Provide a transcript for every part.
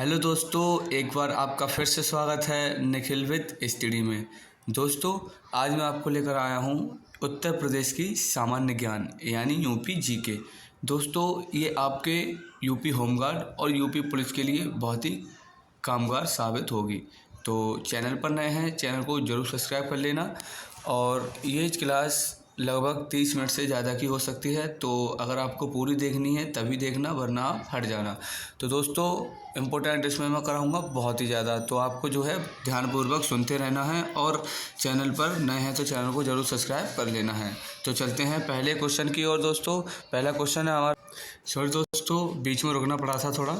Hello दोस्तों, एक बार आपका फिर से स्वागत है निखिल विद स्टडी में। दोस्तों, आज मैं आपको लेकर आया हूँ उत्तर प्रदेश की सामान्य ज्ञान यानी यूपी जीके। दोस्तों, ये आपके यूपी होमगार्ड और यूपी पुलिस के लिए बहुत ही कामगार साबित होगी। तो चैनल पर नए हैं, चैनल को ज़रूर सब्सक्राइब कर लेना। और ये क्लास लगभग 30 मिनट से ज़्यादा की हो सकती है, तो अगर आपको पूरी देखनी है तभी देखना, वरना आप हट जाना। तो दोस्तों, इम्पोर्टेंट इसमें मैं कराऊंगा बहुत ही ज़्यादा, तो आपको जो है ध्यानपूर्वक सुनते रहना है और चैनल पर नए हैं तो चैनल को ज़रूर सब्सक्राइब कर लेना है। तो चलते हैं पहले क्वेश्चन की ओर। दोस्तों, पहला क्वेश्चन है हमारा, सॉरी दोस्तों बीच में रुकना पड़ा था थोड़ा।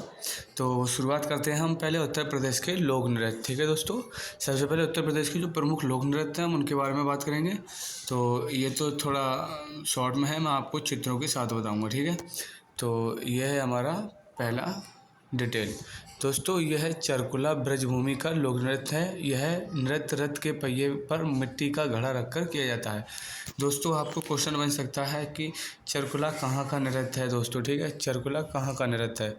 तो शुरुआत करते हैं हम पहले उत्तर प्रदेश के लोक नृत्य। ठीक है दोस्तों, सबसे पहले उत्तर प्रदेश के जो प्रमुख लोक नृत्य हैं हम उनके बारे में बात करेंगे। तो ये तो थोड़ा शॉर्ट में है, मैं आपको चित्रों के साथ बताऊंगा। ठीक है, तो यह है हमारा पहला डिटेल। दोस्तों, यह है चरकुला ब्रजभूमि का लोक नृत्य है। यह नृत्य रथ के पहिए पर मिट्टी का घड़ा रखकर किया जाता है। दोस्तों, आपको क्वेश्चन बन सकता है कि चरकुला कहाँ का नृत्य है। दोस्तों ठीक है, चरकुला कहाँ का नृत्य है।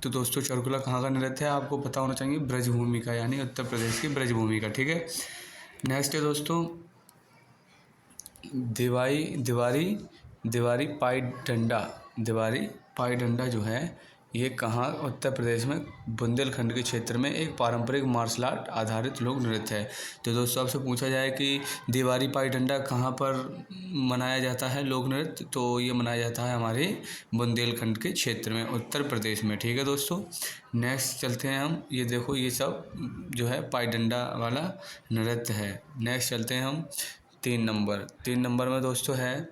तो दोस्तों, चरकुला कहाँ का नृत्य है आपको पता होना चाहिए, ब्रजभूमि का, यानी उत्तर प्रदेश की ब्रजभूमि का। ठीक है, नेक्स्ट है दोस्तों दिवारी पाई डंडा। दिवारी पाई डंडा जो है ये कहाँ, उत्तर प्रदेश में बुंदेलखंड के क्षेत्र में एक पारंपरिक मार्शल आर्ट आधारित लोक नृत्य है। तो दोस्तों, आपसे पूछा जाए कि दिवारी पाई डंडा कहाँ पर मनाया जाता है लोक नृत्य, तो ये मनाया जाता है हमारे बुंदेलखंड के क्षेत्र में, उत्तर प्रदेश में। ठीक है दोस्तों, नेक्स्ट चलते हैं हम। ये देखो, ये सब जो है पाई डंडा वाला नृत्य है। नेक्स्ट चलते हैं हम 3 नंबर में दोस्तों है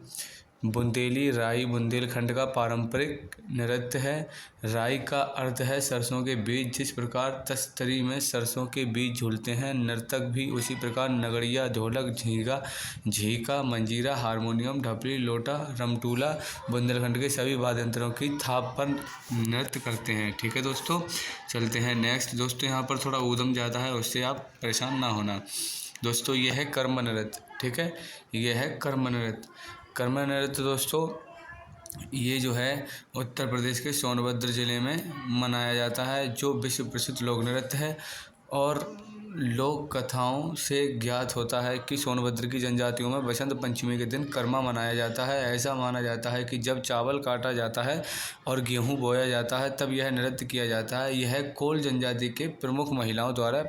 बुंदेली राई। बुंदेलखंड का पारंपरिक नृत्य है। राई का अर्थ है सरसों के बीज। जिस प्रकार तस्तरी में सरसों के बीज झूलते हैं, नर्तक भी उसी प्रकार नगड़िया, ढोलक, झीका, मंजीरा, हारमोनियम, ढपली, लोटा, रमटूला बुंदेलखंड के सभी वाद्य यंत्रों की थाप पर नृत्य करते हैं। ठीक है दोस्तों, चलते हैं नेक्स्ट। दोस्तों, यहाँ पर थोड़ा ऊधम ज़्यादा है, उससे आप परेशान ना होना। दोस्तों, यह है कर्म नृत्य। ठीक है, यह है कर्म नृत्य। कर्म नृत्य दोस्तों ये जो है उत्तर प्रदेश के सोनभद्र ज़िले में मनाया जाता है, जो विश्व प्रसिद्ध लोक नृत्य है। और लोक कथाओं से ज्ञात होता है कि सोनभद्र की जनजातियों में बसंत पंचमी के दिन कर्मा मनाया जाता है। ऐसा माना जाता है कि जब चावल काटा जाता है और गेहूं बोया जाता है तब यह नृत्य किया जाता है। यह कोल जनजाति के प्रमुख महिलाओं द्वारा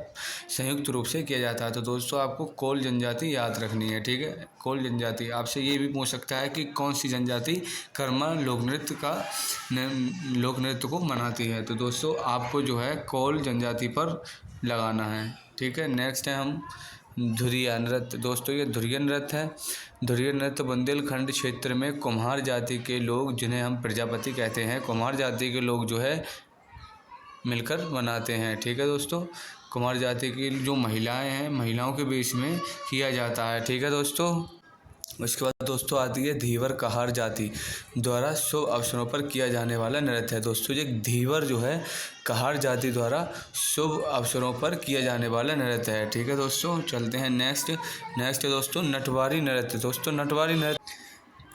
संयुक्त रूप से किया जाता है। तो दोस्तों, आपको कोल जनजाति याद रखनी है। ठीक है, कोल जनजाति। आपसे ये भी पूछ सकता है कि कौन सी जनजाति कर्मा लोक नृत्य को मनाती है। तो दोस्तों, आपको जो है कोल जनजाति पर लगाना है। ठीक है, नेक्स्ट है हम धुरिया नृत्य। दोस्तों, ये धुरिया नृत्य है। धुरिया नृत्य बुंदेलखंड क्षेत्र में कुम्हार जाति के लोग, जिन्हें हम प्रजापति कहते हैं, कुम्हार जाति के लोग जो है मिलकर बनाते हैं। ठीक है दोस्तों, कुम्हार जाति की जो महिलाएं हैं, महिलाओं के बीच में किया जाता है। ठीक है दोस्तों, उसके बाद दोस्तों आती है धीवर कहार जाति द्वारा शुभ अवसरों पर किया जाने वाला नृत्य है। दोस्तों, ये धीवर जो है कहार जाति द्वारा शुभ अवसरों पर किया जाने वाला नृत्य है। ठीक है दोस्तों, चलते हैं नेक्स्ट है दोस्तों नटवारी नृत्य। दोस्तों, नटवारी नृत्य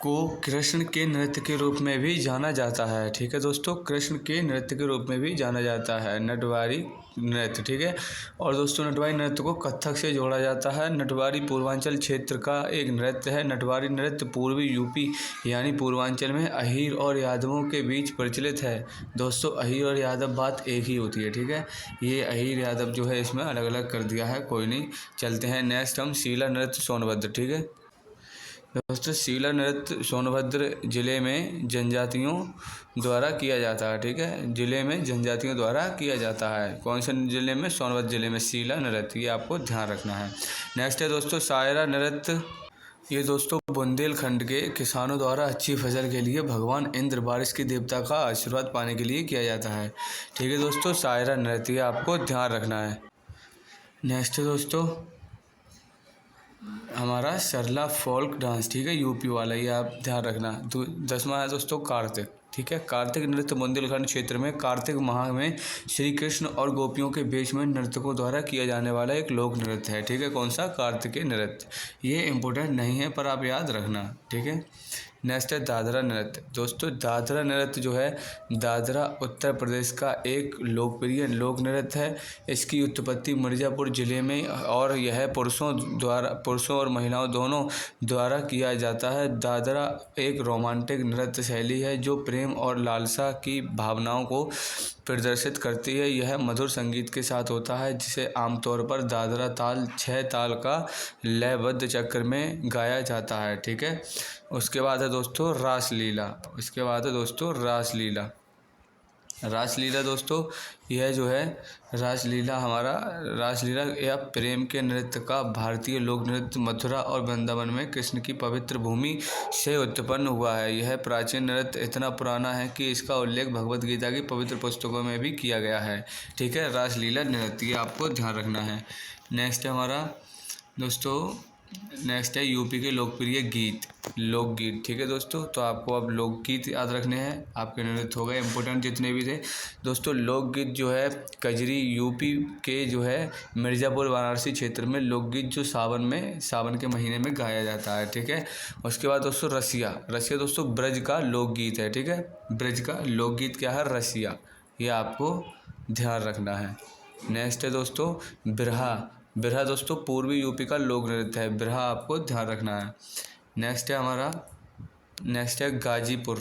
को कृष्ण के नृत्य के रूप में भी जाना जाता है। ठीक है दोस्तों, कृष्ण के नृत्य के रूप में भी जाना जाता है नटवारी नृत्य। ठीक है, और दोस्तों नटवारी नृत्य को कथक से जोड़ा जाता है। नटवारी पूर्वांचल क्षेत्र का एक नृत्य है। नटवारी नृत्य पूर्वी यूपी यानी पूर्वांचल में अहीर और यादवों के बीच प्रचलित है। दोस्तों, अहीर और यादव बात एक ही होती है। ठीक है, ये अहीर यादव जो है इसमें अलग अलग कर दिया है, कोई नहीं। चलते हैं नेक्स्ट हम शीला नृत्य सोनभद्र। ठीक है दोस्तों, शीला नृत्य सोनभद्र जिले में जनजातियों द्वारा किया जाता है। ठीक है, जिले में जनजातियों द्वारा किया जाता है। कौन से जिले में? सोनभद्र जिले में शीला नृत्य, ये आपको ध्यान रखना है। नेक्स्ट है दोस्तों सायरा नृत्य। ये दोस्तों बुंदेलखंड के किसानों द्वारा अच्छी फसल के लिए भगवान इंद्र, बारिश के देवता का आशीर्वाद पाने के लिए किया जाता है। ठीक है दोस्तों, सायरा नृत्य, ये आपको ध्यान रखना है। नेक्स्ट है दोस्तों हमारा सरला फोल्क डांस। ठीक है, यूपी वाला, ये आप ध्यान रखना। 10वां है दोस्तों कार्तिक। ठीक है, कार्तिक नृत्य बुंदेलखंड क्षेत्र में कार्तिक माह में श्री कृष्ण और गोपियों के बीच में नर्तकों द्वारा किया जाने वाला एक लोक नृत्य है। ठीक है, कौन सा? कार्तिकेय नृत्य। ये इम्पोर्टेंट नहीं है पर आप याद रखना। ठीक है, नेक्स्ट है दादरा नृत्य। दोस्तों दादरा नृत्य जो है दादरा उत्तर प्रदेश का एक लोकप्रिय लोक नृत्य है। इसकी उत्पत्ति मिर्ज़ापुर ज़िले में और यह पुरुषों और महिलाओं दोनों द्वारा किया जाता है। दादरा एक रोमांटिक नृत्य शैली है जो प्रेम और लालसा की भावनाओं को प्रदर्शित करती है। यह मधुर संगीत के साथ होता है जिसे आमतौर पर दादरा ताल 6 ताल का लयबद्ध चक्र में गाया जाता है। ठीक है, उसके बाद है दोस्तों रासलीला। इसके बाद है दोस्तों रासलीला। रासलीला दोस्तों यह जो है रासलीला या प्रेम के नृत्य का भारतीय लोक नृत्य मथुरा और वृंदावन में कृष्ण की पवित्र भूमि से उत्पन्न हुआ है। यह प्राचीन नृत्य इतना पुराना है कि इसका उल्लेख भगवद गीता की पवित्र पुस्तकों में भी किया गया है। ठीक है, रासलीला नृत्य, ये आपको ध्यान रखना है। नेक्स्ट है हमारा दोस्तों नेक्स्ट है यूपी के लोकप्रिय गीत, लोकगीत। ठीक है दोस्तों, तो आपको अब लोकगीत याद रखने हैं। आपके नृत्य हो गए इंपॉर्टेंट जितने भी थे। दोस्तों लोकगीत जो है कजरी यूपी के जो है मिर्ज़ापुर वाराणसी क्षेत्र में लोकगीत जो सावन के महीने में गाया जाता है। ठीक है, उसके बाद दोस्तों रसिया दोस्तों ब्रज का लोकगीत है। ठीक है, ब्रज का लोकगीत क्या है? रसिया, ये आपको ध्यान रखना है। नेक्स्ट है दोस्तों बिरहा दोस्तों पूर्वी यूपी का लोक नृत्य है। बिरहा आपको ध्यान रखना है। नेक्स्ट है गाजीपुर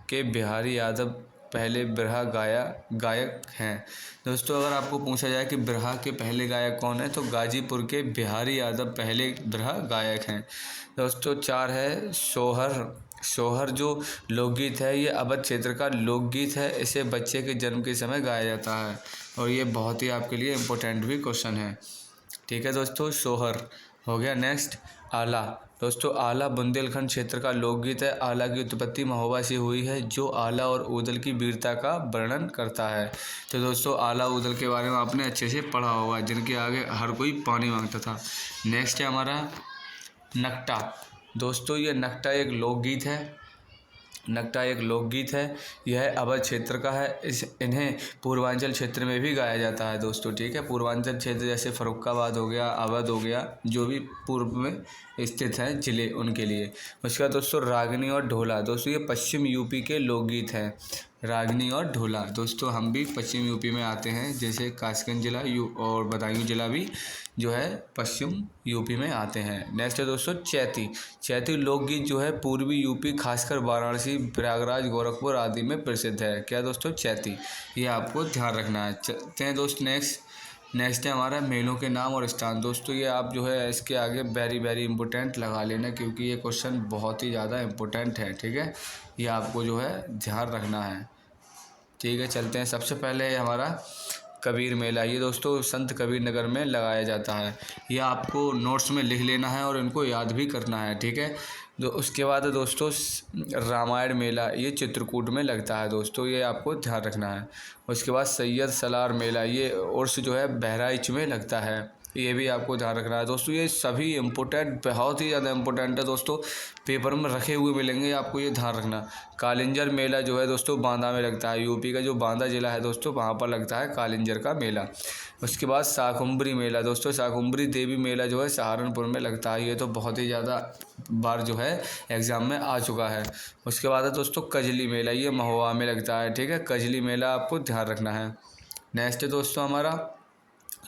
के बिहारी यादव पहले बिरहा गायक हैं। दोस्तों अगर आपको पूछा जाए कि बिरहा के पहले गायक कौन है तो गाजीपुर के बिहारी यादव पहले बिरहा गायक हैं। दोस्तों 4 है सोहर जो लोकगीत है, ये अवध क्षेत्र का लोकगीत है। इसे बच्चे के जन्म के समय गाया जाता है और ये बहुत ही आपके लिए इम्पोर्टेंट भी क्वेश्चन है। ठीक है दोस्तों, सोहर हो गया। नेक्स्ट आला। दोस्तों आला बुंदेलखंड क्षेत्र का लोकगीत है। आला की उत्पत्ति महोबा से हुई है जो आला और ऊदल की वीरता का वर्णन करता है। तो दोस्तों आला ऊदल के बारे में आपने अच्छे से पढ़ा होगा, जिनके आगे हर कोई पानी मांगता था। नेक्स्ट है हमारा नकटा। दोस्तों ये नकटा एक लोकगीत है। यह अवध क्षेत्र का है। इन्हें पूर्वांचल क्षेत्र में भी गाया जाता है दोस्तों। ठीक है, पूर्वांचल क्षेत्र जैसे फर्रुखाबाद हो गया, अवध हो गया, जो भी पूर्व में स्थित हैं जिले, उनके लिए। उसके बाद दोस्तों रागनी और ढोला। दोस्तों ये पश्चिम यूपी के लोकगीत हैं, रागनी और ढोला। दोस्तों हम भी पश्चिम यूपी में आते हैं, जैसे कासगंज जिला और बदायूं जिला भी जो है पश्चिम यूपी में आते हैं। नेक्स्ट है दोस्तों चैती लोकगीत जो है पूर्वी यूपी खासकर वाराणसी, प्रयागराज, गोरखपुर आदि में प्रसिद्ध है। क्या दोस्तों? चैती, ये आपको ध्यान रखना है। चलते हैं दोस्त नेक्स्ट है हमारा मेलों के नाम और स्थान। दोस्तों ये आप जो है इसके आगे वेरी इंपॉर्टेंट लगा लेना, क्योंकि ये क्वेश्चन बहुत ही ज़्यादा इम्पोर्टेंट है। ठीक है, ये आपको जो है ध्यान रखना है। ठीक है, चलते हैं। सबसे पहले हमारा कबीर मेला, ये दोस्तों संत कबीर नगर में लगाया जाता है। ये आपको नोट्स में लिख लेना है और इनको याद भी करना है। ठीक है, उसके बाद दोस्तों रामायण मेला, ये चित्रकूट में लगता है दोस्तों, ये आपको ध्यान रखना है। उसके बाद सैयद सलार मेला, ये उर्स जो है बहराइच में लगता है, ये भी आपको ध्यान रखना है दोस्तों। ये सभी इम्पोर्टेंट, बहुत ही ज़्यादा इम्पोर्टेंट है दोस्तों, पेपर में रखे हुए मिलेंगे, आपको ये ध्यान रखना। कालिंजर मेला जो है दोस्तों बांदा में लगता है, यूपी का जो बांदा जिला है दोस्तों, वहाँ पर लगता है कालिंजर का मेला। उसके बाद शाकुंभरी मेला, दोस्तों शाकुंभरी देवी मेला जो है सहारनपुर में लगता है। ये तो बहुत ही ज़्यादा बार जो है एग्ज़ाम में आ चुका है। उसके बाद है दोस्तों कजली मेला, ये महोबा में लगता है। ठीक है, कजली मेला आपको ध्यान रखना है। नेक्स्ट है दोस्तों हमारा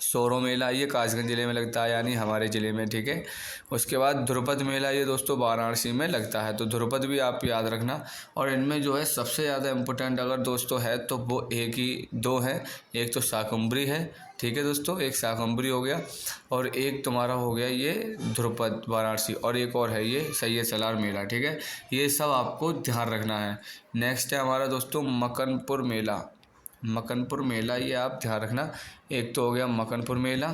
सोरो मेला, ये कासगंज ज़िले में लगता है, यानी हमारे ज़िले में। ठीक है, उसके बाद ध्रुपद मेला, ये दोस्तों वाराणसी में लगता है, तो ध्रुपद भी आप याद रखना। और इनमें जो है सबसे ज़्यादा इम्पोर्टेंट अगर दोस्तों है तो वो दो हैं, एक तो शाकुंभरी है। ठीक है दोस्तों, एक शाकुंभरी हो गया और एक तुम्हारा हो गया ये ध्रुपद वाराणसी, और एक और है ये सैयद सलार मेला। ठीक है, ये सब आपको ध्यान रखना है। नेक्स्ट है हमारा दोस्तों मकनपुर मेला, ये आप ध्यान रखना। एक तो हो गया मकनपुर मेला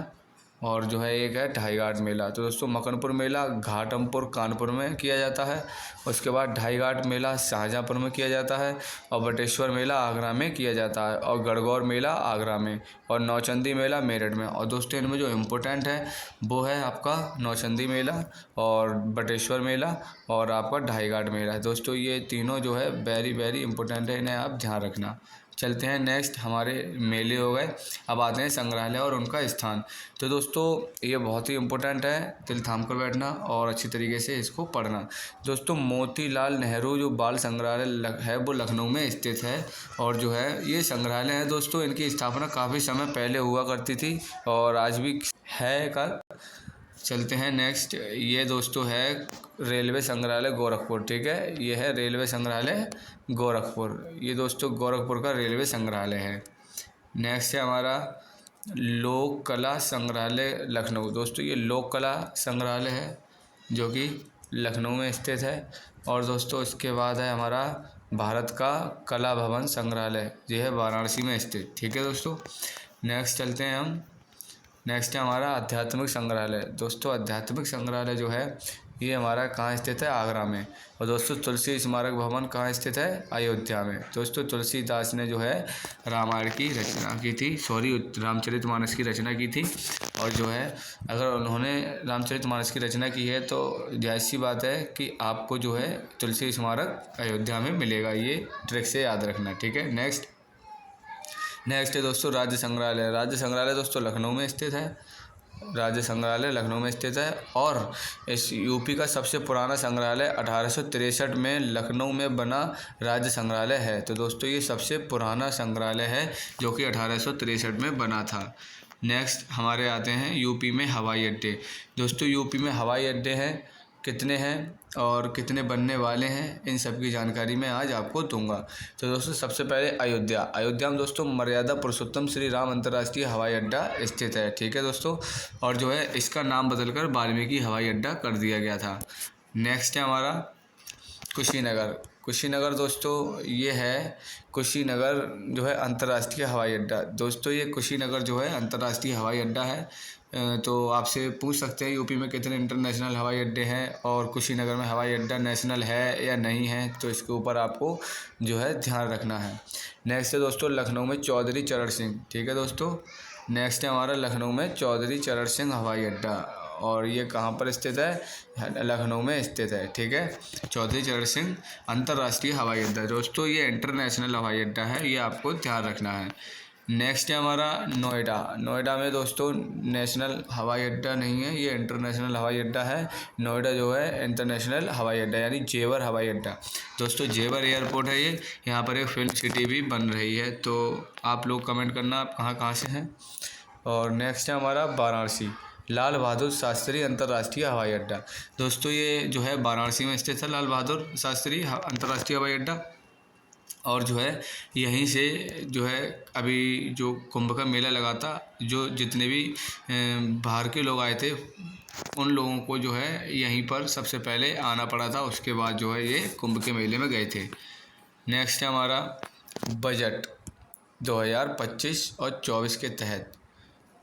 और जो है एक है ढाईघाट मेला। तो दोस्तों मकनपुर मेला घाटमपुर कानपुर में किया जाता है। उसके बाद ढाईघाट मेला शाहजहाँपुर में किया जाता है और बटेश्वर मेला आगरा में किया जाता है और गणगौर मेला आगरा में और नौचंदी मेला मेरठ में। और दोस्तों इनमें जो इम्पोर्टेंट है वो है आपका नौचंदी मेला और बटेश्वर मेला और आपका ढाईघाट मेला। दोस्तों ये तीनों जो है वेरी इंपॉर्टेंट है, इन्हें आप ध्यान रखना। चलते हैं नेक्स्ट, हमारे मेले हो गए, अब आते हैं संग्रहालय और उनका स्थान। तो दोस्तों ये बहुत ही इम्पोर्टेंट है, दिल थाम कर बैठना और अच्छी तरीके से इसको पढ़ना। दोस्तों मोतीलाल नेहरू जो बाल संग्रहालय है वो लखनऊ में स्थित है, और जो है ये संग्रहालय है दोस्तों, इनकी स्थापना काफ़ी समय पहले हुआ करती थी और आज भी है का। चलते हैं नेक्स्ट, ये दोस्तों है रेलवे संग्रहालय गोरखपुर। ठीक है, ये है रेलवे संग्रहालय गोरखपुर, ये दोस्तों गोरखपुर का रेलवे संग्रहालय है। नेक्स्ट है हमारा लोक कला संग्रहालय लखनऊ। दोस्तों ये लोक कला संग्रहालय है जो कि लखनऊ में स्थित है। और दोस्तों इसके बाद है हमारा भारत का कला भवन संग्रहालय, ये है वाराणसी में स्थित। ठीक है दोस्तों, नेक्स्ट चलते हैं हम, नेक्स्ट है हमारा आध्यात्मिक संग्रहालय। दोस्तों आध्यात्मिक संग्रहालय जो है ये हमारा कहाँ स्थित है, आगरा में। और दोस्तों तुलसी स्मारक भवन कहाँ स्थित है, अयोध्या में। दोस्तों तुलसीदास ने जो है रामायण की रचना की थी, रामचरितमानस की रचना की थी। और जो है अगर उन्होंने रामचरितमानस की रचना की है तो जाहिर सी बात है कि आपको जो है तुलसी स्मारक अयोध्या में मिलेगा, ये ट्रिक से याद रखना। ठीक है, नेक्स्ट है दोस्तों राज्य संग्रहालय। राज्य संग्रहालय दोस्तों लखनऊ में स्थित है, राज्य संग्रहालय लखनऊ में स्थित है। और इस यूपी का सबसे पुराना संग्रहालय 1863 में लखनऊ में बना राज्य संग्रहालय है। तो दोस्तों ये सबसे पुराना संग्रहालय है जो कि 1863 में बना था। नेक्स्ट हमारे आते हैं यूपी में हवाई अड्डे। दोस्तों यूपी में हवाई अड्डे हैं, कितने हैं और कितने बनने वाले हैं, इन सब की जानकारी मैं आज आपको दूंगा। तो दोस्तों सबसे पहले अयोध्या में दोस्तों मर्यादा पुरुषोत्तम श्री राम अंतर्राष्ट्रीय हवाई अड्डा स्थित है। ठीक है दोस्तों, और जो है इसका नाम बदलकर वाल्मीकि हवाई अड्डा कर दिया गया था। नेक्स्ट है हमारा कुशीनगर दोस्तों, ये है कुशीनगर जो है अंतर्राष्ट्रीय हवाई अड्डा। दोस्तों ये कुशीनगर जो है अंतर्राष्ट्रीय हवाई अड्डा है। तो आपसे पूछ सकते हैं यूपी में कितने इंटरनेशनल हवाई अड्डे हैं और कुशीनगर में हवाई अड्डा नेशनल है या नहीं है, तो इसके ऊपर आपको जो है ध्यान रखना है। नेक्स्ट है दोस्तों लखनऊ में चौधरी चरण सिंह। ठीक है दोस्तों, नेक्स्ट है हमारा लखनऊ में चौधरी चरण सिंह हवाई अड्डा, और ये कहाँ पर स्थित है, लखनऊ में स्थित है। ठीक है, चौधरी चरण सिंह अंतर्राष्ट्रीय हवाई अड्डा। दोस्तों ये इंटरनेशनल हवाई अड्डा है, ये आपको ध्यान रखना है। नेक्स्ट है हमारा नोएडा में दोस्तों नेशनल हवाई अड्डा नहीं है, ये इंटरनेशनल हवाई अड्डा है। नोएडा जो है इंटरनेशनल हवाई अड्डा यानी जेवर हवाई अड्डा। दोस्तों जेवर एयरपोर्ट है ये, यहाँ पर एक फिल्म सिटी भी बन रही है, तो आप लोग कमेंट करना आप कहाँ से हैं। और नेक्स्ट है हमारा वाराणसी लाल बहादुर शास्त्री अंतर्राष्ट्रीय हवाई अड्डा। दोस्तों ये जो है वाराणसी में स्थित है लाल बहादुर शास्त्री अंतर्राष्ट्रीय हवाई अड्डा। और जो है यहीं से जो है अभी जो कुंभ का मेला लगा था, जो जितने भी बाहर के लोग आए थे उन लोगों को जो है यहीं पर सबसे पहले आना पड़ा था, उसके बाद जो है ये कुंभ के मेले में गए थे। नेक्स्ट है हमारा बजट 2025 और 24 के तहत,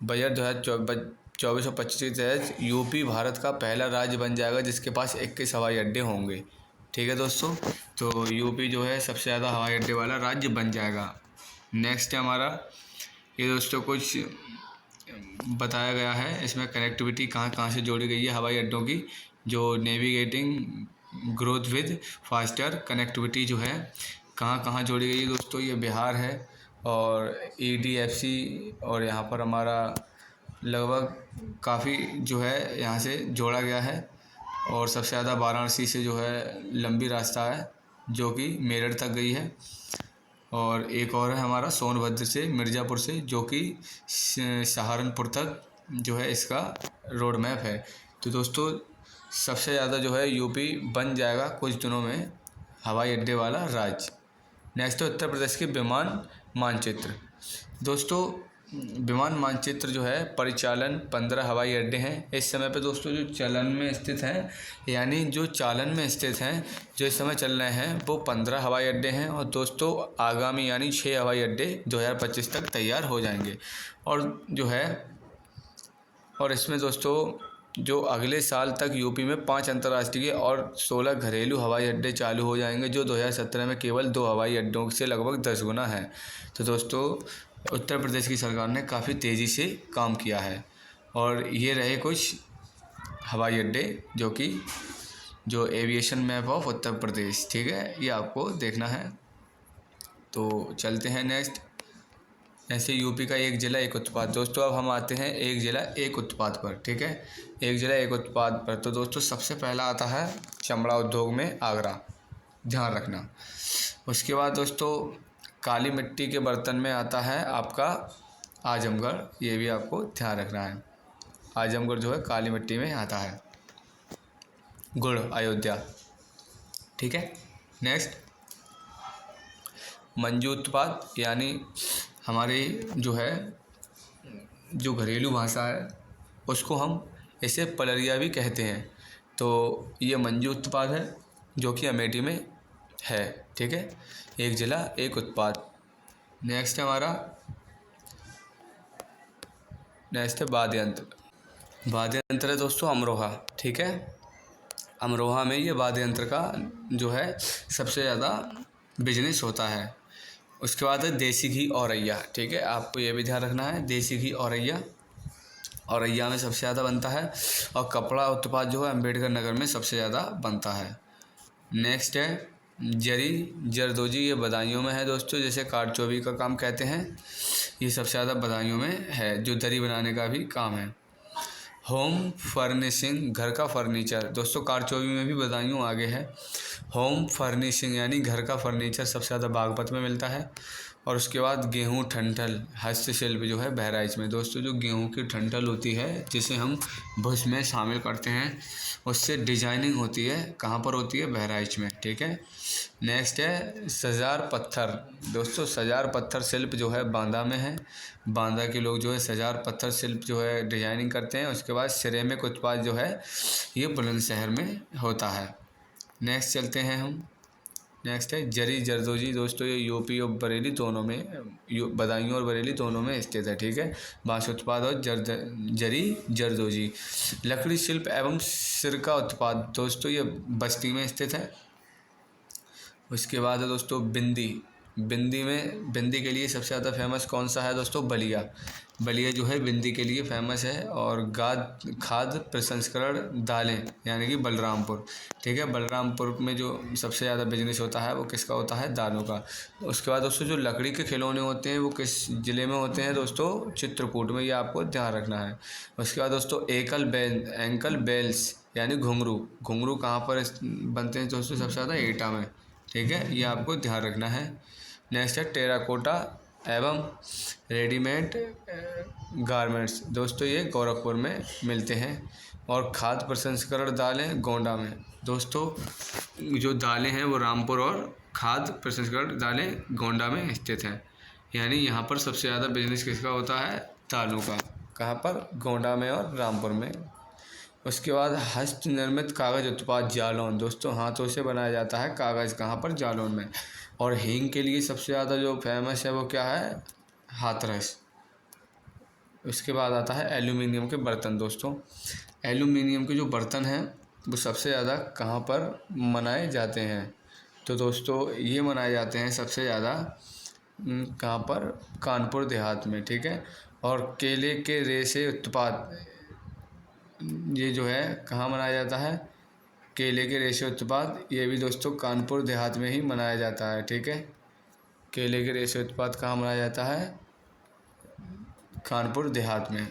बजट 2024 और 25 के तहत यूपी भारत का पहला राज्य बन जाएगा जिसके पास 21 हवाई अड्डे होंगे। ठीक है दोस्तों, तो यूपी जो है सबसे ज़्यादा हवाई अड्डे वाला राज्य बन जाएगा। नेक्स्ट है हमारा, ये दोस्तों कुछ बताया गया है, इसमें कनेक्टिविटी कहाँ कहाँ से जोड़ी गई है हवाई अड्डों की, जो navigating growth with faster connectivity जो है कहाँ कहाँ जोड़ी गई है दोस्तों। ये बिहार है और EDFC, और यहाँ पर हमारा लगभग काफ़ी जो है यहाँ से जोड़ा गया है। और सबसे ज़्यादा वाराणसी से जो है लंबी रास्ता है जो कि मेरठ तक गई है। और एक और है हमारा सोनभद्र से मिर्ज़ापुर से, जो कि सहारनपुर तक जो है इसका रोड मैप है। तो दोस्तों सबसे ज़्यादा जो है यूपी बन जाएगा कुछ दिनों में हवाई अड्डे वाला राज्य। नेक्स्ट है उत्तर प्रदेश के विमान मानचित्र। दोस्तों विमान मानचित्र जो है परिचालन 15 हवाई अड्डे हैं इस समय पे दोस्तों, जो चलन में स्थित हैं, यानी जो चालन में स्थित हैं जो इस समय चल रहे हैं वो 15 हवाई अड्डे हैं। और दोस्तों आगामी यानी 6 हवाई अड्डे 2025 तक तैयार हो जाएंगे। और जो है और इसमें दोस्तों जो अगले साल तक यूपी में 5 अंतर्राष्ट्रीय और 16 घरेलू हवाई अड्डे चालू हो जाएंगे, जो 2017 में केवल 2 हवाई अड्डों से लगभग 10 गुना है। तो दोस्तों उत्तर प्रदेश की सरकार ने काफ़ी तेज़ी से काम किया है। और ये रहे कुछ हवाई अड्डे जो aviation map of Uttar Pradesh. ठीक है, ये आपको देखना है। तो चलते हैं नेक्स्ट। ऐसे यूपी का एक जिला एक उत्पाद। दोस्तों अब हम आते हैं एक जिला एक उत्पाद पर, ठीक है, एक जिला एक उत्पाद पर। तो दोस्तों सबसे पहला आता है चमड़ा उद्योग में आगरा, ध्यान रखना। उसके बाद दोस्तों काली मिट्टी के बर्तन में आता है आपका आजमगढ़, ये भी आपको ध्यान रखना है। आजमगढ़ जो है काली मिट्टी में आता है। गुड़ अयोध्या, ठीक है। नेक्स्ट मंजू उत्पाद, यानी हमारी जो है जो घरेलू भाषा है उसको हम इसे पलरिया भी कहते हैं। तो ये मंजू उत्पाद है जो कि अमेठी में है, ठीक है। एक जिला एक उत्पाद। नेक्स्ट है हमारा, नेक्स्ट है वाद्य यंत्र। वाद्य यंत्र है दोस्तों अमरोहा, ठीक है। अमरोहा में ये वाद्य यंत्र का जो है सबसे ज़्यादा बिजनेस होता है। उसके बाद है देसी घी औरैया, ठीक है, आपको ये भी ध्यान रखना है। देसी घी औरैया, औरैया में सबसे ज़्यादा बनता है। और कपड़ा उत्पाद जो है अम्बेडकर नगर में सबसे ज़्यादा बनता है। नेक्स्ट है जरी जरदोजी, ये बदायूं में है दोस्तों, जैसे कारचौबी का काम कहते हैं, ये सबसे ज़्यादा बदायूं में है, जो दरी बनाने का भी काम है। होम फर्निशिंग, घर का फर्नीचर, दोस्तों कारचौबी में भी बदायूं आगे है। होम फर्निशिंग यानी घर का फर्नीचर सबसे ज़्यादा बागपत में मिलता है। और उसके बाद गेहूं ठंठल हस्तशिल्प जो है बहराइच में। दोस्तों जो गेहूं की ठंठल होती है जिसे हम भुज में शामिल करते हैं, उससे डिजाइनिंग होती है, कहाँ पर होती है, बहराइच में, ठीक है। नेक्स्ट है सजार पत्थर। दोस्तों सजार पत्थर शिल्प जो है बांदा में है। बांदा के लोग जो है सजार पत्थर शिल्प जो है डिजाइनिंग करते हैं। उसके बाद सिरेमिक उत्पाद जो है ये बुलंदशहर में होता है। नेक्स्ट चलते हैं हम। नेक्स्ट है जरी जरदोजी। दोस्तों ये यूपी और बरेली दोनों में, बदायूं और बरेली दोनों में स्थित है, ठीक है। बांस उत्पाद और जरी जरदोजी। लकड़ी शिल्प एवं सिरका उत्पाद, दोस्तों ये बस्ती में स्थित है। उसके बाद है दोस्तों बिंदी। बिंदी में, बिंदी के लिए सबसे ज़्यादा फेमस कौन सा है दोस्तों, बलिया। बलिया जो है बिंदी के लिए फेमस है। और खाद्य प्रसंस्करण दालें यानी कि बलरामपुर, ठीक है। बलरामपुर में जो सबसे ज़्यादा बिजनेस होता है वो किसका होता है, दालों का। उसके बाद दोस्तों जो लकड़ी के खिलौने होते हैं वो किस ज़िले में होते हैं दोस्तों, चित्रकूट में, ये आपको ध्यान रखना है। उसके बाद दोस्तों एंकल बेल्स यानी घुंघरू। घुंघरू कहाँ पर बनते हैं दोस्तों, सबसे ज़्यादा एटा में, ठीक है, ये आपको ध्यान रखना है। नेक्स्ट है टेराकोटा एवं रेडीमेड गारमेंट्स। दोस्तों ये गोरखपुर में मिलते हैं। और खाद्य प्रसंस्करण दालें गोंडा में। दोस्तों जो दालें हैं वो रामपुर, और खाद्य प्रसंस्करण दालें गोंडा में स्थित हैं। यानी यहाँ पर सबसे ज़्यादा बिजनेस किसका होता है, दालों का। कहाँ पर, गोंडा में और रामपुर में। उसके बाद हस्त निर्मित कागज़ उत्पाद जालौन। दोस्तों हाथों से बनाया जाता है कागज़, कहाँ पर, जालौन में। और हींग के लिए सबसे ज़्यादा जो फेमस है वो क्या है, हाथरस। उसके बाद आता है एल्यूमिनियम के बर्तन। दोस्तों एल्यूमिनियम के जो बर्तन हैं वो सबसे ज़्यादा कहाँ पर बनाए जाते हैं, तो दोस्तों ये बनाए जाते हैं सबसे ज़्यादा कहाँ पर, कानपुर देहात में, ठीक है। और केले के रेशे उत्पाद, ये जो है कहाँ मनाया जाता है, केले के रेशे उत्पाद, ये भी दोस्तों कानपुर देहात में ही मनाया जाता है, ठीक है। केले के रेशे उत्पाद कहाँ मनाया जाता है, कानपुर देहात में।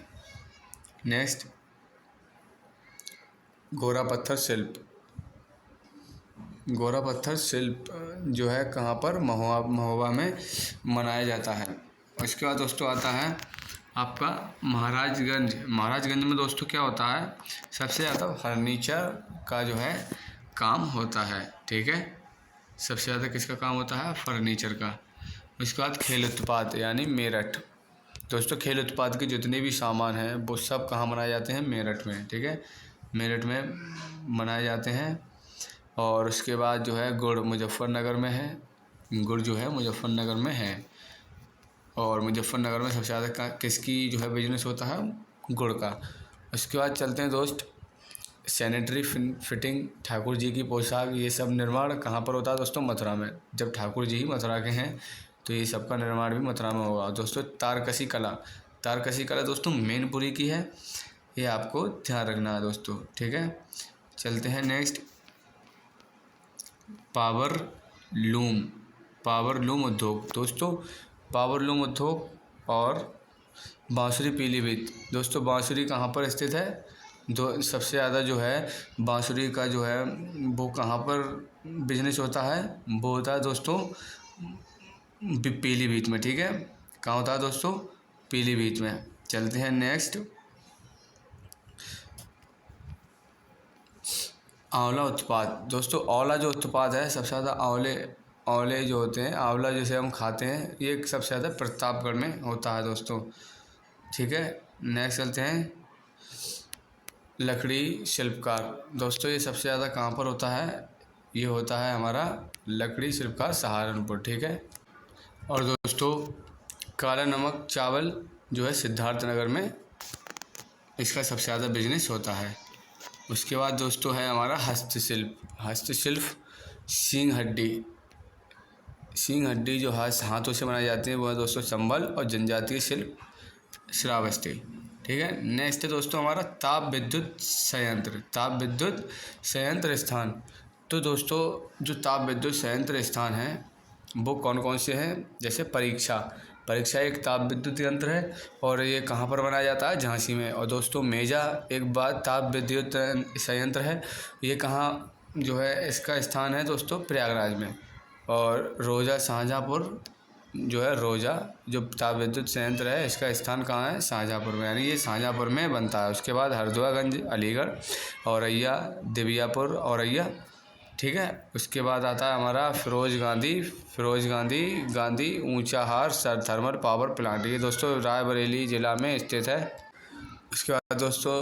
नेक्स्ट गोरा पत्थर शिल्प। गोरा पत्थर शिल्प जो है कहाँ पर, महोबा में मनाया जाता है। उसके बाद दोस्तों आता है आपका महाराजगंज। महाराजगंज में दोस्तों क्या होता है, सबसे ज़्यादा फर्नीचर का जो है काम होता है, ठीक है। सबसे ज़्यादा किसका काम होता है, फर्नीचर का। उसके बाद खेल उत्पाद यानी मेरठ। दोस्तों खेल उत्पाद के जितने भी सामान हैं वो सब कहाँ मनाए जाते हैं, मेरठ में, ठीक है। मेरठ में मनाए जाते हैं। और उसके बाद जो है गुड़ मुजफ्फरनगर में है। गुड़ जो है मुजफ्फरनगर में है। और मुजफ्फरनगर में सबसे ज़्यादा किसकी जो है बिजनेस होता है, गुड़ का। उसके बाद चलते हैं दोस्त सैनिटरी फिटिंग, ठाकुर जी की पोशाक, ये सब निर्माण कहाँ पर होता है दोस्तों, मथुरा में। जब ठाकुर जी ही मथुरा के हैं तो ये सब का निर्माण भी मथुरा में होगा। दोस्तों तारकसी कला, तारकसी कला दोस्तों मैनपुरी की है, ये आपको ध्यान रखना है दोस्तों, ठीक है। चलते हैं नेक्स्ट पावर लूम। पावरलूम उद्योग दोस्तों, पावरलूम उद्योग और बांसुरी पीलीभीत दोस्तों, बांसुरी कहाँ पर स्थित है? दो सबसे ज़्यादा जो है बांसुरी का जो है वो कहाँ पर बिजनेस होता है? वो होता है दोस्तों पीलीभीत में, ठीक है। कहाँ होता है दोस्तों? पीलीभीत में। चलते हैं नेक्स्ट, आंवला उत्पाद दोस्तों, आंवला जो उत्पाद है सबसे ज़्यादा आंवले आंवले जो होते हैं, आंवला जैसे हम खाते हैं, ये सबसे ज़्यादा प्रतापगढ़ में होता है दोस्तों, ठीक है। नेक्स्ट चलते हैं, लकड़ी शिल्पकार दोस्तों, ये सबसे ज़्यादा कहाँ पर होता है? ये होता है हमारा लकड़ी शिल्पकार सहारनपुर, ठीक है। और दोस्तों काला नमक चावल जो है सिद्धार्थनगर में इसका सबसे ज़्यादा बिजनेस होता है। उसके बाद दोस्तों है हमारा हस्तशिल्प, हस्तशिल्प सींग हड्डी जो हाथों से बनाई जाती है वो है दोस्तों चंबल, और जनजातीय शिल्प श्रावस्ती, ठीक है। नेक्स्ट है दोस्तों हमारा ताप विद्युत संयंत्र स्थान। तो दोस्तों जो ताप विद्युत संयंत्र स्थान है वो कौन कौन से हैं? जैसे परीक्षा एक ताप विद्युत यंत्र है और ये कहाँ पर बनाया जाता है? झांसी में। और दोस्तों मेजा एक बार ताप विद्युत संयंत्र है, ये कहाँ जो है इसका स्थान है दोस्तों? प्रयागराज में। और रोजा शाहजहाँपुर जो है, रोजा जो ताप विद्युत संयंत्र है इसका स्थान कहाँ है? शाहजहाँपुर में, यानी ये शाहजहाँपुर में बनता है। उसके बाद हरदुआगंज अलीगढ़, औरैया दिव्यापुर औरैया, ठीक है। उसके बाद आता है हमारा Feroze Gandhi Unchahar thermal power plant, ये दोस्तों रायबरेली ज़िला में स्थित है। उसके बाद दोस्तों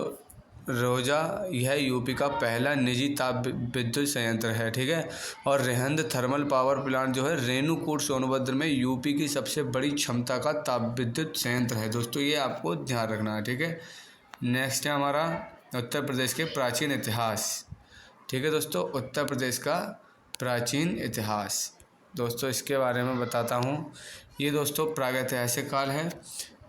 रोजा, यह यूपी का पहला निजी ताप विद्युत संयंत्र है, ठीक है। और रेहंद थर्मल पावर प्लांट जो है रेणुकूट सोनभद्र में यूपी की सबसे बड़ी क्षमता का ताप विद्युत संयंत्र है दोस्तों, ये आपको ध्यान रखना है, ठीक है। नेक्स्ट है हमारा उत्तर प्रदेश के प्राचीन इतिहास, ठीक है दोस्तों, उत्तर प्रदेश का प्राचीन इतिहास दोस्तों इसके बारे में बताता हूँ। ये दोस्तों प्रागैतिहासिक काल है।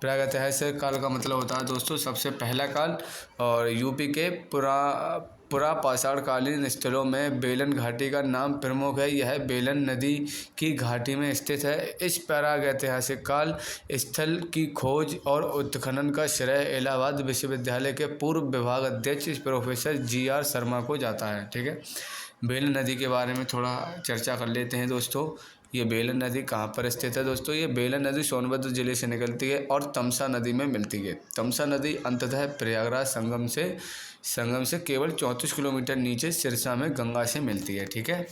प्रागैतिहासिक काल का मतलब होता है दोस्तों सबसे पहला काल, और यूपी के पुरापाषाणकालीन स्थलों में बेलन घाटी का नाम प्रमुख है। यह बेलन नदी की घाटी में स्थित है। इस प्रागैतिहासिक काल स्थल की खोज और उत्खनन का श्रेय इलाहाबाद विश्वविद्यालय के पूर्व विभाग अध्यक्ष प्रोफेसर GR शर्मा को जाता है, ठीक है। बेलन नदी के बारे में थोड़ा चर्चा कर लेते हैं दोस्तों। ये बेलन नदी कहाँ पर स्थित है दोस्तों? ये बेलन नदी सोनभद्र जिले से निकलती है और तमसा नदी में मिलती है। तमसा नदी अंततः प्रयागराज संगम से केवल 34 किलोमीटर नीचे सिरसा में गंगा से मिलती है, ठीक है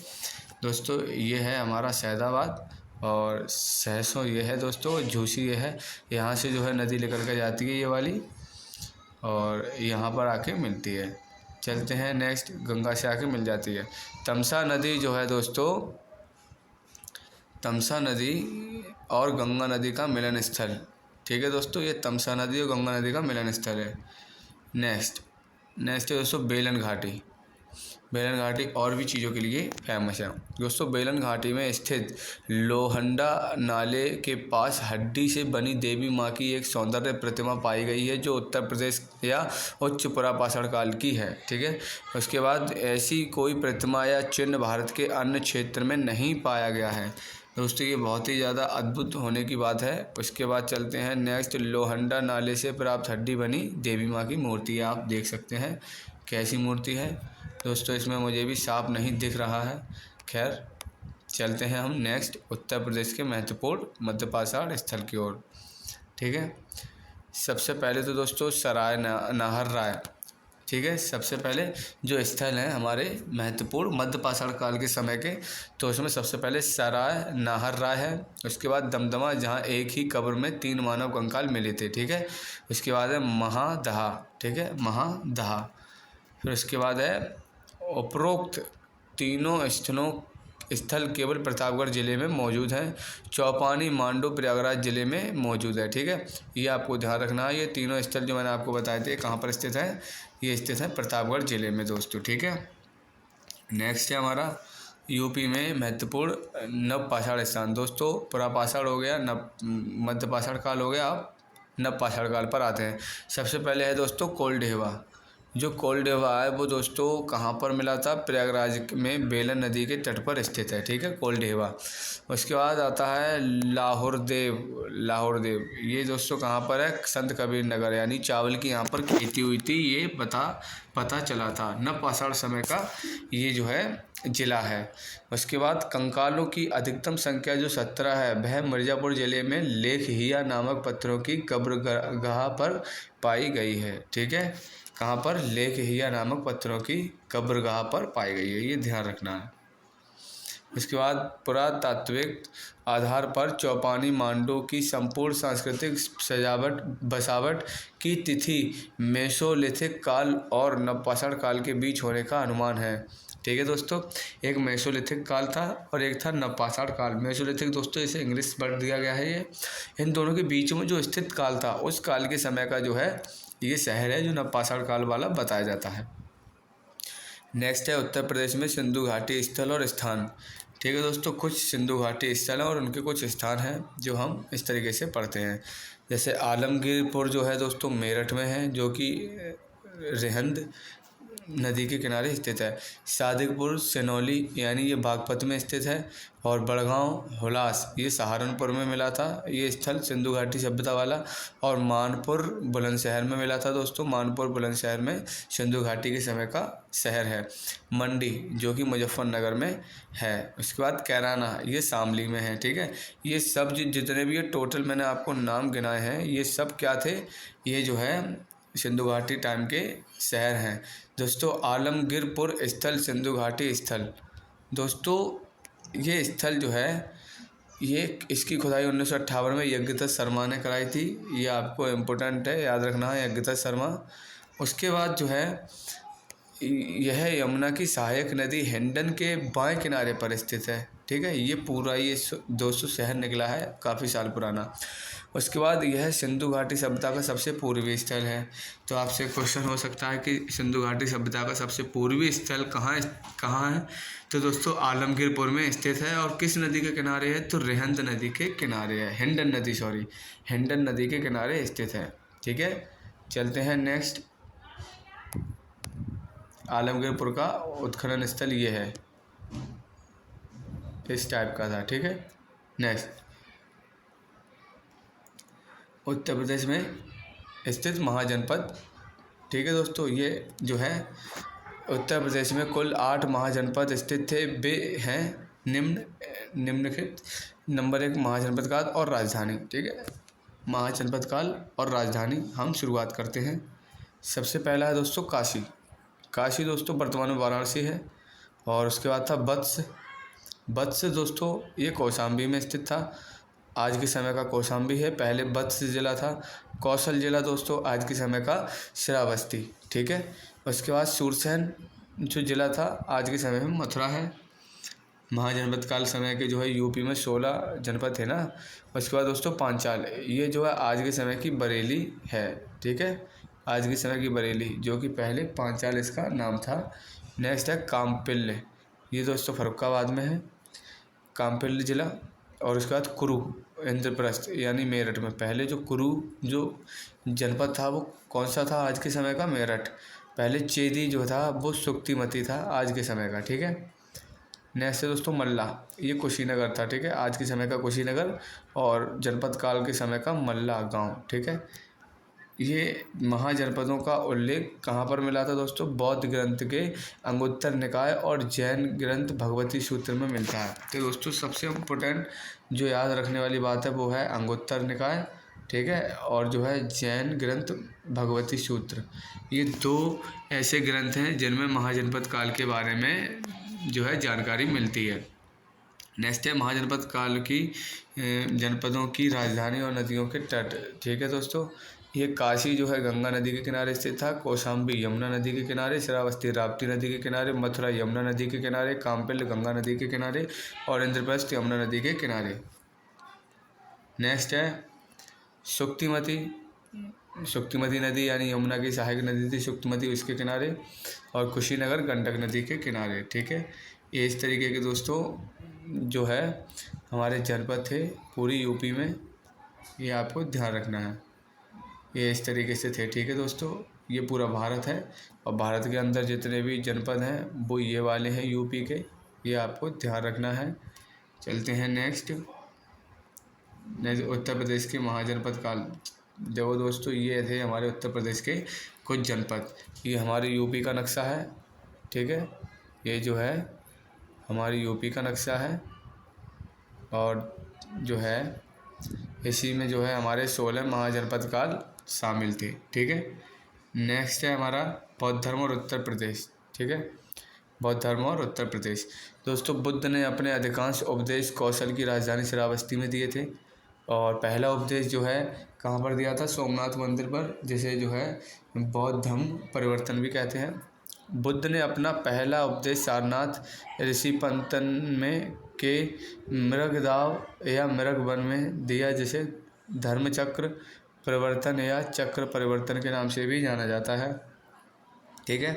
दोस्तों। ये है हमारा सैदाबाद, और सहसों ये है दोस्तों, झूसी ये है, यहाँ से जो है नदी निकल कर जाती है ये वाली, और यहाँ पर आके मिलती है। चलते हैं नेक्स्ट, गंगा से आके मिल जाती है। तमसा नदी जो है दोस्तों, तमसा नदी और गंगा नदी का मिलन स्थल, ठीक है दोस्तों, ये तमसा नदी और गंगा नदी का मिलन स्थल है। नेक्स्ट है दोस्तों बेलन घाटी और भी चीज़ों के लिए फेमस है दोस्तों। बेलन घाटी में स्थित लोहंडा नाले के पास हड्डी से बनी देवी माँ की एक सौंदर्य प्रतिमा पाई गई है, जो उत्तर प्रदेश या उच्च पुरापाषाण काल की है, ठीक है। उसके बाद ऐसी कोई प्रतिमा या चिन्ह भारत के अन्य क्षेत्र में नहीं पाया गया है दोस्तों, ये बहुत ही ज़्यादा अद्भुत होने की बात है। उसके बाद चलते हैं नेक्स्ट, लोहंडा नाले से प्राप्त हड्डी बनी देवी माँ की मूर्ति, आप देख सकते हैं कैसी मूर्ति है दोस्तों। इसमें मुझे भी साफ नहीं दिख रहा है। खैर चलते हैं हम नेक्स्ट उत्तर प्रदेश के महत्वपूर्ण मध्यपाषाण स्थल की ओर, ठीक है। सबसे पहले तो दोस्तों सराय नाहर राय, ठीक है। सबसे पहले जो स्थल हैं हमारे महत्वपूर्ण मध्यपाषाण काल के समय के, तो उसमें सबसे पहले सराय नाहर राय है। उसके बाद दमदमा, जहाँ एक ही कब्र में 3 मानव कंकाल मिले थे, ठीक है। उसके बाद है महादहा, ठीक है, महादहा। फिर उसके बाद है उपरोक्त तीनों स्थल केवल प्रतापगढ़ जिले में मौजूद हैं। चौपानी मांडू प्रयागराज जिले में मौजूद है, ठीक है। ये आपको ध्यान रखना है। ये तीनों स्थल जो मैंने आपको बताए थे कहाँ पर स्थित है? ये स्थित है प्रतापगढ़ जिले में दोस्तों, ठीक है। नेक्स्ट है हमारा यूपी में महत्वपूर्ण नवपाषाण स्थान दोस्तों। पुरापाषाण हो गया, मध्यपाषाण काल हो गया, अब नवपाषाण काल पर आते हैं। सबसे पहले है दोस्तों कोलढेवा, जो कोल ढेवा है वो दोस्तों कहाँ पर मिला था? प्रयागराज में बेलन नदी के तट पर स्थित है, ठीक है, कोल ढेवा। उसके बाद आता है लाहौर देव। लाहौर देव ये दोस्तों कहाँ पर है? संत कबीर नगर, यानी चावल की यहाँ पर खेती हुई थी, ये पता चला था। नवपाषाण समय का ये जो है जिला है। उसके बाद कंकालों की अधिकतम संख्या जो 17 है, वह मिर्ज़ापुर जिले में लेखहिया नामक पत्थरों की कब्रगाह पर पाई गई है, ठीक है। कहाँ पर? लेखहिया नामक पत्थरों की कब्रगाह पर पाई गई है, ये ध्यान रखना है। इसके बाद पुरातात्विक आधार पर चौपानी मांडू की संपूर्ण सांस्कृतिक सजावट बसावट की तिथि मेसोलिथिक काल और नवपाषाण काल के बीच होने का अनुमान है, ठीक है दोस्तों। एक मेसोलिथिक काल था और एक था नवपाषाण काल। मेसोलिथिक दोस्तों इसे इंग्लिश वर्ड दिया गया है। ये इन दोनों के बीच में जो स्थित काल था, उस काल के समय का जो है ये शहर है जो नवपाषाण काल वाला बताया जाता है। नेक्स्ट है उत्तर प्रदेश में सिंधु घाटी स्थल और स्थान, ठीक है दोस्तों। कुछ सिंधु घाटी स्थल हैं और उनके कुछ स्थान हैं जो हम इस तरीके से पढ़ते हैं। जैसे आलमगीरपुर जो है दोस्तों मेरठ में है, जो कि रिहंद नदी के किनारे स्थित है। सादिकपुर सिनौली यानी ये बागपत में स्थित है। और बड़गांव हुलास ये सहारनपुर में मिला था, ये स्थल सिंधु घाटी सभ्यता वाला। और मानपुर बुलंदशहर में मिला था दोस्तों। मानपुर बुलंदशहर में सिंधु घाटी के समय का शहर है। मंडी जो कि मुजफ्फरनगर में है। उसके बाद कैराना ये शामली में है, ठीक है। ये सब जितने भी ये टोटल मैंने आपको नाम गिनाए हैं, ये सब क्या थे? ये जो है सिंधु घाटी टाइम के शहर हैं दोस्तों। आलमगीरपुर स्थल सिंधु घाटी स्थल दोस्तों, ये स्थल जो है ये इसकी खुदाई 1958 में यज्ञदत्त शर्मा ने कराई थी। ये आपको इम्पोर्टेंट है, याद रखना है, यज्ञदत्त शर्मा। उसके बाद जो है यह यमुना की सहायक नदी हिंडन के बाएं किनारे पर स्थित है, ठीक है। ये पूरा ये 200 शहर निकला है, काफ़ी साल पुराना। उसके बाद यह सिंधु घाटी सभ्यता का सबसे पूर्वी स्थल है। तो आपसे क्वेश्चन हो सकता है कि सिंधु घाटी सभ्यता का सबसे पूर्वी स्थल कहाँ है? तो दोस्तों आलमगीरपुर में स्थित है। और किस नदी के किनारे है? तो रिहंद नदी के किनारे है। हिंडन नदी के किनारे स्थित है, ठीक है। चलते हैं नेक्स्ट। आलमगीरपुर का उत्खनन स्थल ये है, इस टाइप का था, ठीक है। नेक्स्ट उत्तर प्रदेश में स्थित महाजनपद, ठीक है दोस्तों। ये जो है उत्तर प्रदेश में कुल 8 महाजनपद स्थित थे। वे हैं निम्नलिखित। नंबर 1 महाजनपद काल और राजधानी, ठीक है। महाजनपद काल और राजधानी हम शुरुआत करते हैं। सबसे पहला है दोस्तों काशी। काशी दोस्तों वर्तमान में वाराणसी है। और उसके बाद था वत्स दोस्तों, ये कौशाम्बी में स्थित था। आज के समय का कौशाम्बी है, पहले वत्स जिला था। कौशल जिला दोस्तों आज के समय का श्रावस्ती, ठीक है। उसके बाद सूरसेन जो जिला था आज के समय में मथुरा है। महाजनपद काल समय के जो है यूपी में 16 जनपद थे ना। उसके बाद दोस्तों पांचाल, ये जो है आज के समय की बरेली है, ठीक है। आज के समय की बरेली, जो कि पहले पांचाल इसका नाम था। नेक्स्ट है काम्पिल्य, ये दोस्तों फर्रुखाबाद में है, काम्पिल्य जिला। और उसके बाद कुरु इंद्रप्रस्थ यानी मेरठ में। पहले जो कुरु जो जनपद था वो कौन सा था आज के समय का? मेरठ। पहले चेदी जो था वो सुक्तिमती था आज के समय का, ठीक है। नेक्स्ट है दोस्तों मल्ला, ये कुशीनगर था, ठीक है। आज के समय का कुशीनगर और जनपद काल के समय का मल्ला गांव, ठीक है। ये महाजनपदों का उल्लेख कहाँ पर मिला था दोस्तों? बौद्ध ग्रंथ के अंगुत्तर निकाय और जैन ग्रंथ भगवती सूत्र में मिलता है। तो दोस्तों सबसे इम्पोर्टेंट जो याद रखने वाली बात है वो है अंगुत्तर निकाय, ठीक है। और जो है जैन ग्रंथ भगवती सूत्र, ये 2 ऐसे ग्रंथ हैं जिनमें महाजनपद काल के बारे में जो है जानकारी मिलती है। नेक्स्ट है महाजनपद काल की जनपदों की राजधानी और नदियों के तट, ठीक है दोस्तों। ये काशी जो है गंगा नदी के किनारे स्थित था। कौशाम्बी यमुना नदी के किनारे। श्रावस्ती राप्ती नदी के किनारे। मथुरा यमुना नदी के किनारे। काम्पिल्य गंगा नदी के किनारे। और इंद्रप्रस्थ यमुना नदी के किनारे। नेक्स्ट है सुक्तिमती नदी यानी यमुना की सहायक नदी थी सुक्तिमती, उसके किनारे। और कुशीनगर गंडक नदी के किनारे, ठीक है। ये इस तरीके के दोस्तों जो है हमारे जनपद थे पूरी यूपी में, ये आपको ध्यान रखना है। ये इस तरीके से थे, ठीक है दोस्तों। ये पूरा भारत है और भारत के अंदर जितने भी जनपद हैं वो ये वाले हैं यूपी के, ये आपको ध्यान रखना है। चलते हैं नेक्स्ट उत्तर प्रदेश के महाजनपद काल। जो दोस्तों ये थे हमारे उत्तर प्रदेश के कुछ जनपद। ये हमारे यूपी का नक्शा है, ठीक है, ये जो है हमारी यूपी का नक्शा है और जो है इसी में जो है हमारे 16 महाजनपद काल शामिल थे, ठीक है। नेक्स्ट है हमारा बौद्ध धर्म और उत्तर प्रदेश, ठीक है, बौद्ध धर्म और उत्तर प्रदेश। दोस्तों बुद्ध ने अपने अधिकांश उपदेश कौशल की राजधानी श्रावस्ती में दिए थे और पहला उपदेश जो है कहाँ पर दिया था, सोमनाथ मंदिर पर, जिसे जो है बौद्ध धर्म परिवर्तन भी कहते हैं। बुद्ध ने अपना पहला उपदेश सारनाथ ऋषिपंतन में के मृगदाव या मृगवन में दिया, जिसे धर्मचक्र परिवर्तन या चक्र परिवर्तन के नाम से भी जाना जाता है, ठीक है।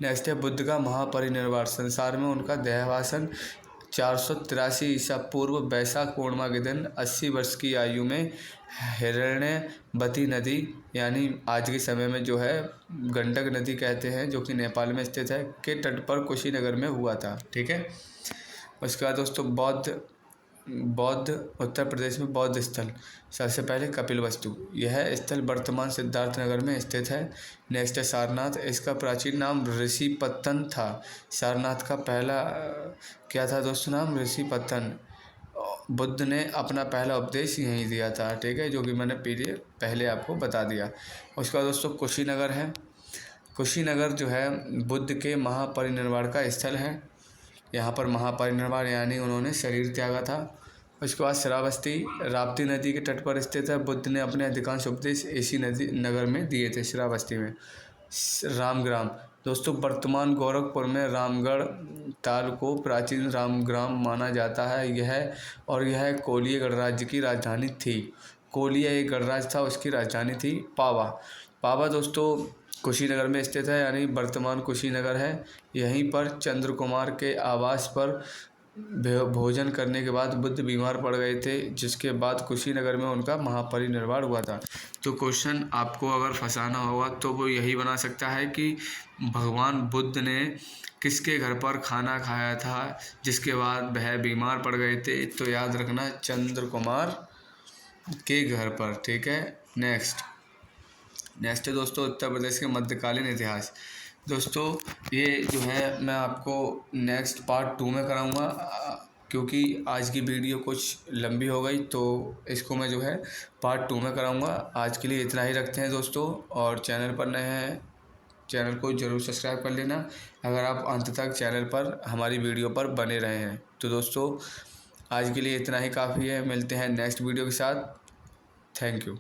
नेक्स्ट है बुद्ध का महापरिनिर्वाण। संसार में उनका देहावसान 483 ईसा पूर्व वैशाख पूर्णिमा के दिन 80 वर्ष की आयु में हिरण्यवती नदी यानी आज के समय में जो है गंडक नदी कहते हैं, जो कि नेपाल में स्थित है, के तट पर कुशीनगर में हुआ था, ठीक है। उसके बाद दोस्तों बौद्ध उत्तर प्रदेश में बौद्ध स्थल। सबसे पहले कपिलवस्तु, यह स्थल वर्तमान सिद्धार्थनगर में स्थित है। नेक्स्ट है सारनाथ, इसका प्राचीन नाम ऋषिपतन था। सारनाथ का पहला क्या था दोस्तों नाम, ऋषिपतन। बुद्ध ने अपना पहला उपदेश यहीं दिया था, ठीक है, जो कि मैंने पहले आपको बता दिया। उसके बाद दोस्तों कुशीनगर है। कुशीनगर जो है बुद्ध के महापरिनिर्वाण का स्थल है। यहाँ पर महापरिनिर्वाण यानी उन्होंने शरीर त्यागा था। उसके बाद श्रावस्ती राप्ती नदी के तट पर स्थित है। बुद्ध ने अपने अधिकांश उपदेश इसी नगर में दिए थे, श्रावस्ती में। रामग्राम दोस्तों वर्तमान गोरखपुर में रामगढ़ ताल को प्राचीन रामग्राम माना जाता है। यह कोलिय गणराज्य की राजधानी थी। कोलिय एक गणराज्य था, उसकी राजधानी थी पावा दोस्तों कुशीनगर में स्थित है, यानी वर्तमान कुशीनगर है। यहीं पर चंद्रकुमार के आवास पर भोजन करने के बाद बुद्ध बीमार पड़ गए थे, जिसके बाद कुशीनगर में उनका महापरिनिर्वाण हुआ था। तो क्वेश्चन आपको अगर फंसाना होगा तो वो यही बना सकता है कि भगवान बुद्ध ने किसके घर पर खाना खाया था जिसके बाद वह बीमार पड़ गए थे, तो याद रखना चंद्रकुमार के घर पर, ठीक है। नेक्स्ट है दोस्तों उत्तर प्रदेश के मध्यकालीन इतिहास। दोस्तों ये जो है मैं आपको नेक्स्ट पार्ट 2 में कराऊंगा, क्योंकि आज की वीडियो कुछ लंबी हो गई, तो इसको मैं जो है पार्ट 2 में कराऊंगा। आज के लिए इतना ही रखते हैं दोस्तों, और चैनल पर नए हैं चैनल को ज़रूर सब्सक्राइब कर लेना अगर आप अंत तक चैनल पर हमारी वीडियो पर बने रहे हैं। तो दोस्तों आज के लिए इतना ही काफ़ी है, मिलते हैं नेक्स्ट वीडियो के साथ। Thank you.